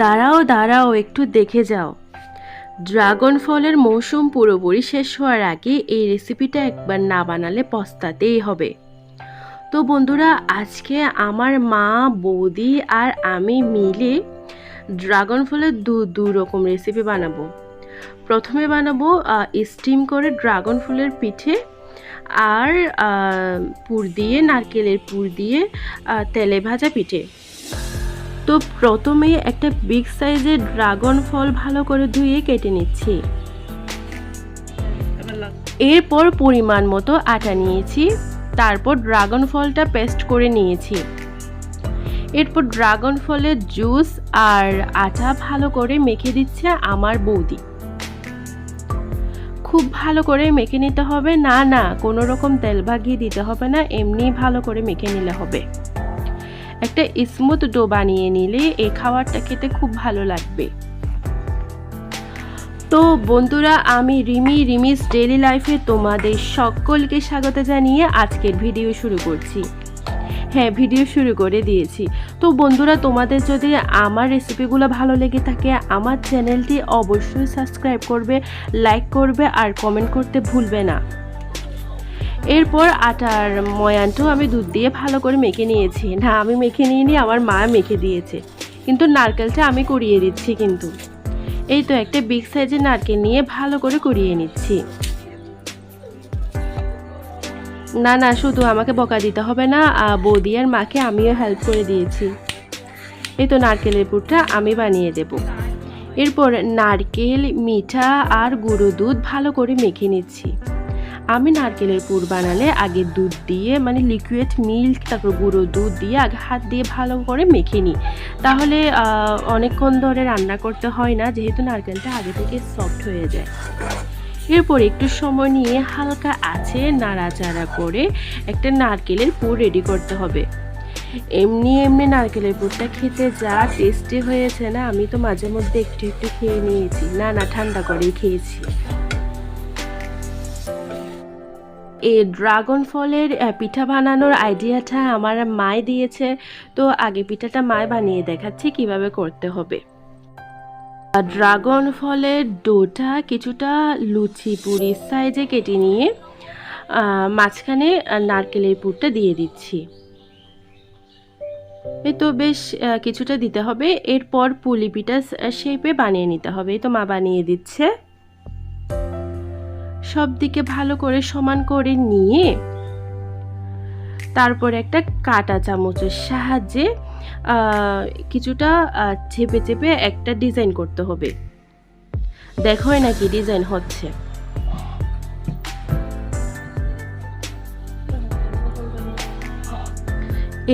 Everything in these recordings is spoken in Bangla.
দাঁড়াও দাঁড়াও, একটু দেখে যাও। ড্রাগন ফলের মৌসুম পুরোপুরি শেষ হওয়ার আগে এই রেসিপিটা একবার না বানালে পস্তাতেই হবে। তো বন্ধুরা, আজকে আমার মা, বৌদি আর আমি মিলে ড্রাগন ফলের দু রকম রেসিপি বানাবো। প্রথমে বানাবো স্টিম করে ড্রাগন ফলের পিঠে, আর পুর দিয়ে, নারকেলের পুর দিয়ে তেলে ভাজা পিঠে। তো প্রথমে একটা বিগ সাইজের ড্রাগন ফল ভালো করে ধুয়ে কেটে নিচ্ছি। এরপর পরিমাণ মতো আটা নিয়েছি, তারপর ড্রাগন ফলটা পেস্ট করে নিয়েছি। এরপর ড্রাগন ফলের জুস আর আটা ভালো করে মেখে দিচ্ছে আমার বৌদি। খুব ভালো করে মেখে নিতে হবে, না কোনো রকম তেল ভাগিয়ে দিতে হবে না, এমনি ভালো করে মেখে নিলে হবে। একটা স্মুথ ডো বানিয়ে নিলে এই খাবারটা খেতে খুব ভালো লাগবে। তো বন্ধুরা, আমি রিমিস ডেইলি লাইফে তোমাদের সকলকে স্বাগত জানিয়ে আজকের ভিডিও শুরু করছি। হ্যাঁ, ভিডিও শুরু করে দিয়েছি। তো বন্ধুরা, তোমাদের যদি আমার রেসিপিগুলো ভালো লেগে থাকে আমার চ্যানেলটি অবশ্যই সাবস্ক্রাইব করবে, লাইক করবে আর কমেন্ট করতে ভুলবে না। এরপর আটার ময়ানটাও আমি দুধ দিয়ে ভালো করে মেখে নিয়েছি। না, আমি মেখে নিইনি, আমার মা মেখে দিয়েছে, কিন্তু নারকেলটা আমি কুড়িয়ে দিচ্ছি। কিন্তু এই তো একটা বিগ সাইজের নারকেল নিয়ে ভালো করে কুড়িয়ে নিচ্ছি। না শুধু আমাকে বকা দিতে হবে না, বৌদি আর মাকে আমিও হেল্প করে দিয়েছি। এই তো নারকেলের পুরটা আমি বানিয়ে দেব। এরপর নারকেল, মিঠা আর গুঁড়ো দুধ ভালো করে মেখে নিচ্ছি। আমি নারকেলের পুর বানালে আগে দুধ দিয়ে, মানে লিকুইড মিল্ক, তারপর গুঁড়ো দুধ দিয়ে আগে হাত দিয়ে ভালো করে মেখে নিই, তাহলে অনেকক্ষণ ধরে রান্না করতে হয় না, যেহেতু নারকেলটা আগে থেকে সফট হয়ে যায়। এরপর একটু সময় নিয়ে হালকা আঁচে নাড়াচাড়া করে একটা নারকেলের পুর রেডি করতে হবে। এমনি নারকেলের পুরটা খেতে যা টেস্টি হয়েছে না, আমি তো মাঝে মধ্যে একটু খেয়ে নিয়েছি। না ঠান্ডা করেই খেয়েছি। এই ড্রাগন ফলের পিঠা বানানোর আইডিয়াটা আমার মাই দিয়েছে। তো আগে পিঠাটা মায় বানিয়ে দেখাচ্ছি কিভাবে করতে হবে। ড্রাগন ফলের ডোটা কিছুটা লুচি পুরি সাইজে কেটে নিয়ে মাঝখানে নারকেলের পুরটা দিয়ে দিচ্ছি। এই তো বেশ কিছুটা দিতে হবে। এরপর পুলি পিঠা শেপে বানিয়ে নিতে হবে। এই তো মা বানিয়ে দিচ্ছে। সব দিকে ভালো করে সমান করে নিয়ে তারপর একটা কাঁটা চামচের সাহায্যে কিছুটা চেপে চেপে একটা ডিজাইন করতে হবে। দেখো নাকি ডিজাইন হচ্ছে।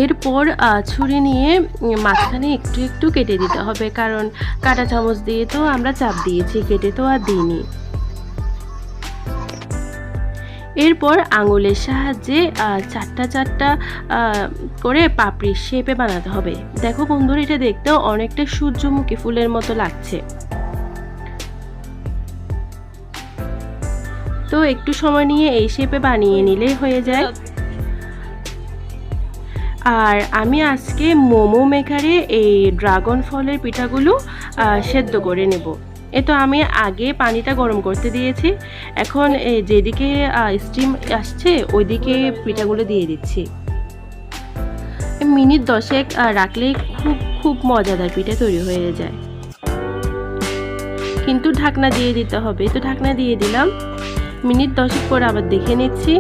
এরপর ছুরি নিয়ে মাঝখানে একটু কেটে দিতে হবে, কারণ কাঁটা চামচ দিয়ে তো আমরা চাপ দিয়েছি, কেটে তো আর দিইনি। এরপর আঙুলের সাহায্যে চারটা করে পাপড়ির শেপে বানাতে হবে। দেখো বন্ধুরা, এটা দেখতেও অনেকটা সূর্যমুখী ফুলের মতো লাগছে। তো একটু সময় নিয়ে এই শেপে বানিয়ে নিলেই হয়ে যায়। আর আমি আজকে মোমো মেকারে এই ড্রাগন ফলের পিঠাগুলো সেদ্ধ করে নেব। তো আমি আগে পানিটা গরম করতে দিয়েছি, এখন যেদিকে স্টিম আসছে ওইদিকে পিঠাগুলো দিয়ে দিচ্ছি। মিনিট 10 রাখলেই খুব মজাদার পিঠা তৈরি হয়ে যায়, কিন্তু ঢাকনা দিয়ে দিতে হবে। তো ঢাকনা দিয়ে দিলাম। মিনিট 10 পর আবার দেখে নিচ্ছি,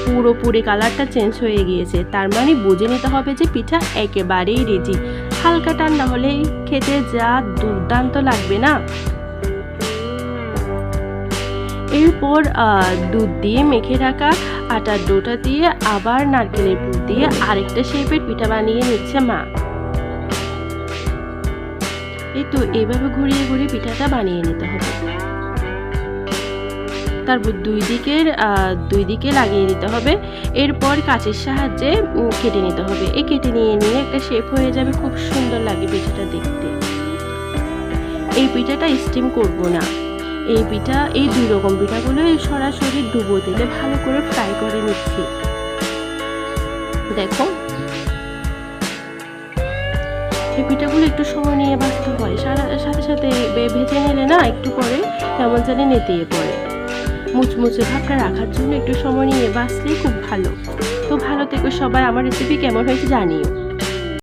পুরোপুরি কালারটা চেঞ্জ হয়ে গিয়েছে। তার মানে বুঝে নিতে হবে যে পিঠা একেবারেই রেডি। হালকা ঠান্ডা হলেই খেতে যা দুর্দান্ত লাগবে না। এরপর দুধ দিয়ে মেখে রাখা আটার ডোটা দিয়ে আবার নারকেলের পুর দিয়ে আরেকটা শেপের পিঠা বানিয়ে নিচ্ছে মা। এই তো এভাবে ঘুরিয়ে পিঠাটা বানিয়ে নিতে হবে। তারপর দুই দিকে লাগিয়ে দিতে হবে। এরপর কাঁচের সাহায্যে কেটে নিতে হবে। এই কেটে নিয়ে একটা শেপ হয়ে যাবে, খুব সুন্দর লাগে পিঠাটা দেখতে। এই পিঠাটা স্টিম করব না, এই দুই রকম পিঠাগুলো সরাসরি ডুবো তেলে ভালো করে ফ্রাই করে নিচ্ছি। দেখো এই পিঠাগুলো একটু সময় নিয়ে ভাজতে হয়, সাথে সাথে ভেজে নিলে না একটু পরে কেমন জানি নেতিয়ে পড়ে। মুচমুচে ভাবটা রাখার জন্য একটু সময় নিয়ে ভাজলেই খুব ভালো। তো ভালো থেকো সবাই, আমার রেসিপি কেমন হয়েছে জানিও।